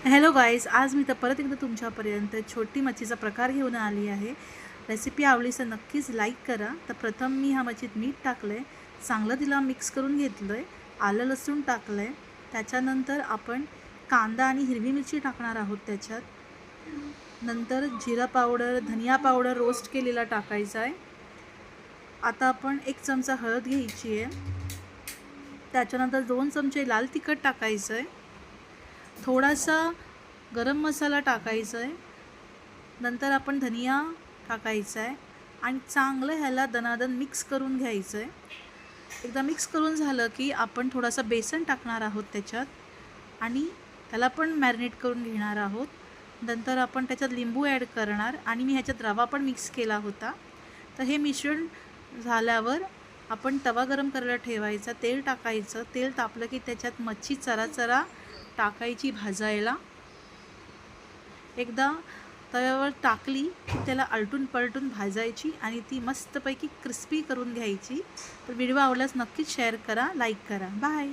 Hello guys, आज मी तर परत एकदा तुमच्यापर्यंत छोटी मच्छीचा प्रकार घेऊन आली आहे. रेसिपी आवडलीस तर नक्कीच लाईक करा. तर प्रथम मी ह्या मच्छीत मीठ टाकलं आहे, चांगलं तिला मिक्स करून घेतलं आहे, आलं लसूण टाकलं आहे. त्याच्यानंतर आपण कांदा आणि हिरवी मिरची टाकणार आहोत त्याच्यात. नंतर जिरा पावडर, धनिया पावडर रोस्ट केलेला टाकायचा आहे. आता आपण 1 चमचा हळद घ्यायची आहे. त्याच्यानंतर 2 चमचे लाल तिखट टाकायचं आहे. थोडासा गरम मसाला टाकायचा आहे. नंतर आपण धनिया टाकायचा आहे आणि चांगलं ह्याला दणादण मिक्स करून घ्यायचं आहे. एकदा मिक्स करून झालं की आपण थोडासा बेसन टाकणार आहोत त्याच्यात आणि त्याला पण मॅरिनेट करून घेणार आहोत. नंतर आपण त्याच्यात लिंबू ॲड करणार आणि मी ह्याच्यात रवा पण मिक्स केला होता. तर हे मिश्रण झाल्यावर आपण तवा गरम करायला ठेवायचा, तेल टाकायचं. तेल तापलं की त्याच्यात मच्छी चरा टाकायची भाजायला. एकदा तव्यावर टाकली की त्याला आलटून पलटून भाजायची आणि ती मस्तपैकी क्रिस्पी करून घ्यायची. तर व्हिडिओ आवडल्यास नक्कीच शेअर करा, लाईक करा. बाय.